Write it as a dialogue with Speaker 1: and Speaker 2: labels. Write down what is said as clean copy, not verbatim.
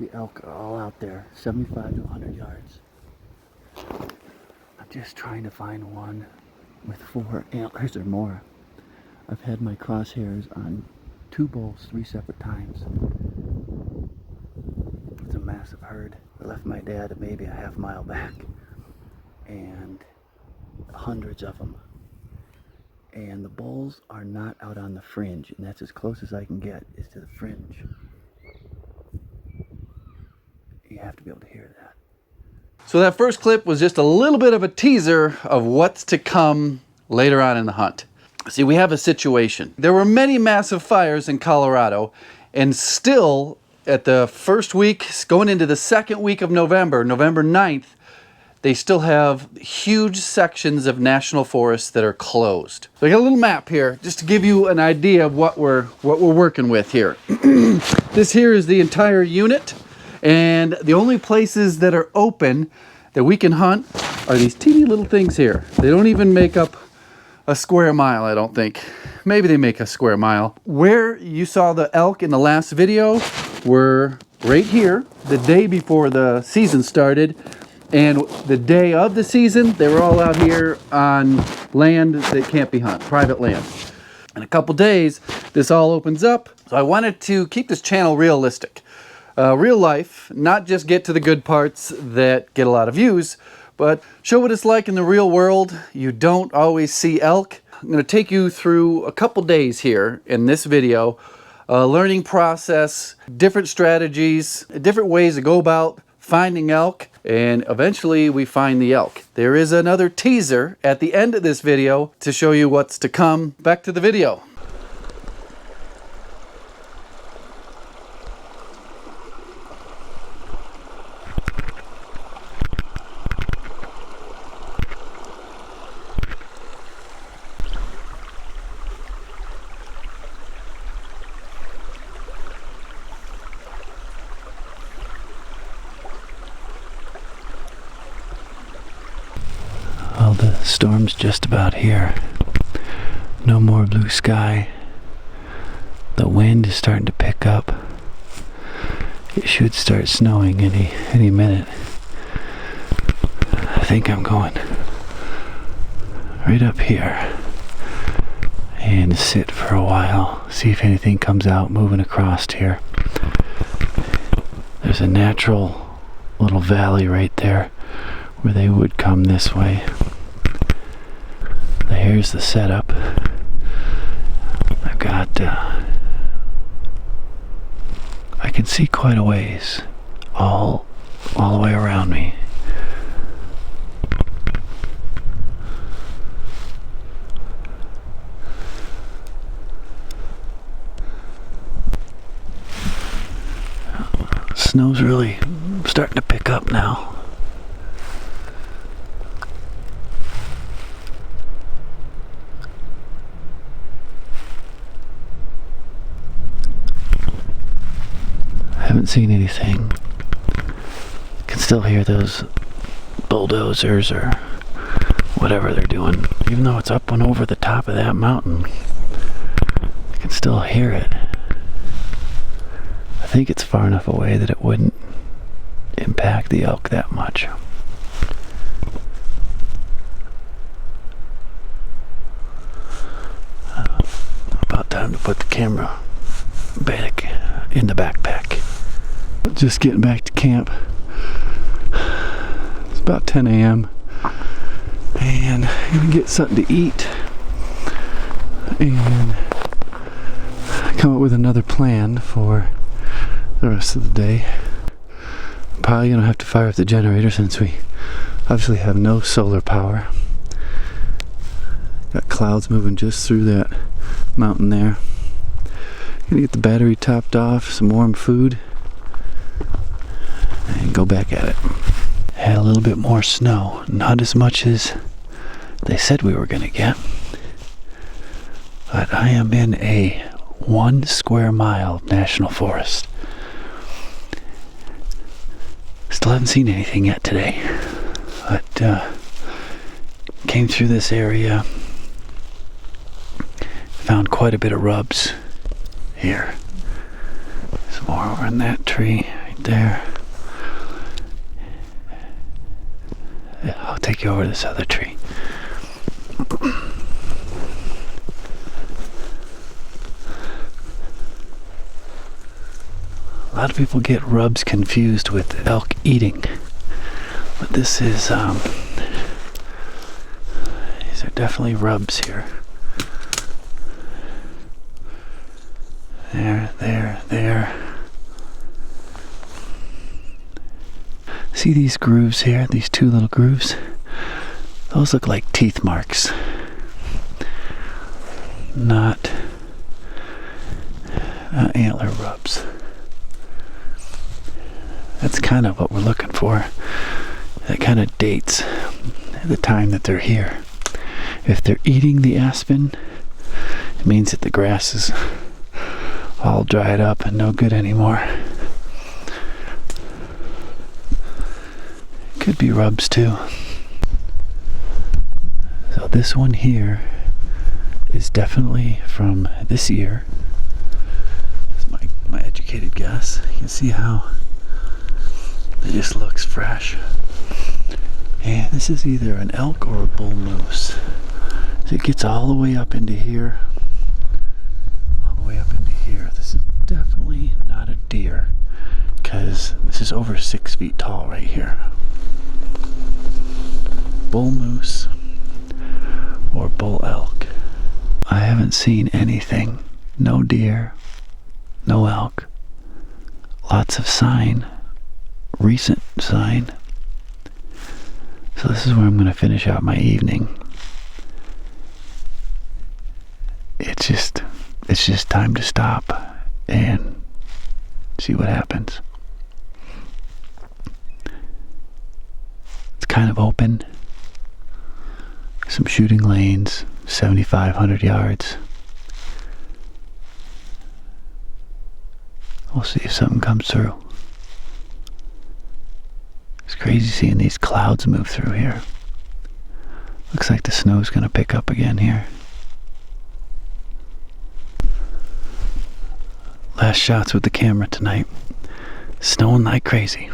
Speaker 1: The elk are all out there, 75 to 100 yards. I'm just trying to find one with 4 antlers or more. I've had my crosshairs on 2 bulls 3 separate times. It's a massive herd. I left my dad maybe a half mile back, and hundreds of them. And the bulls are not out on the fringe, and that's as close as I can get, is to the fringe. You have to be able to hear that.
Speaker 2: So that first clip was just a little bit of a teaser of what's to come later on in the hunt. See, we have a situation. There were many massive fires in Colorado, and still at the first week, going into the second week of November, November 9th, they still have huge sections of national forests that are closed. So I got a little map here just to give you an idea of what we're working with here. This here is the entire unit, and the only places that are open that we can hunt are these teeny little things here. They don't even make up a square mile, I don't think. Maybe they make a square mile. Where you saw the elk in the last video were right here, the day before the season started, and the day of the season, they were all out here on land that can't be hunted, private land. In a couple days, this all opens up. So I wanted to keep this channel realistic. Real life, not just get to the good parts that get a lot of views, but show what it's like in the real world. You don't always see elk. I'm going to take you through a couple days here in this video, learning process, different strategies, different ways to go about finding elk, and eventually we find the elk. There is another teaser at the end of this video to show you what's to come. Back to the video.
Speaker 1: Well, the storm's just about here. No more blue sky. The wind is starting to pick up. It should start snowing any minute. I think I'm going right up here and sit for a while, see if anything comes out moving across here. There's a natural little valley right there where they would come this way. Here's the setup. I've got, I can see quite a ways all the way around me. Snow's really starting to pick up now. Haven't seen anything. Can still hear those bulldozers or whatever they're doing. Even though it's up and over the top of that mountain, I can still hear it. I think it's far enough away that it wouldn't impact the elk that much. About time to put the camera back in the backpack. Just getting back to camp. It's about 10 a.m. and I'm gonna get something to eat and come up with another plan for the rest of the day. Probably gonna have to fire up the generator since we obviously have no solar power. Got clouds moving just through that mountain there. Gonna get the battery topped off, some warm food, and go back at it. Had a little bit more snow, not as much as they said we were gonna get, but I am in a 1 square mile national forest. Still haven't seen anything yet today, but came through this area, found quite a bit of rubs here. Some more over in that tree. right there. Yeah, I'll take you over to this other tree. A lot of people get rubs confused with elk eating, but this is, these are definitely rubs here. There. See these grooves here? These two little grooves? Those look like teeth marks. Not antler rubs. That's kind of what we're looking for. That kind of dates the time that they're here. If they're eating the aspen, it means that the grass is all dried up and no good anymore. Could be rubs too. So this one here is definitely from this year. That's my educated guess. You can see how it just looks fresh. And this is either an elk or a bull moose. So it gets all the way up into here. All the way up into here. This is definitely not a deer, because this is over 6 feet tall right here. Bull moose or bull elk. I haven't seen anything. No deer, no elk. Lots of sign, recent sign. So this is where I'm going to finish out my evening. It's just time to stop and see what happens. It's kind of open. Some shooting lanes, 7,500 yards. We'll see if something comes through. It's crazy seeing these clouds move through here. Looks like the snow's gonna pick up again here. Last shots with the camera tonight. Snowing like crazy.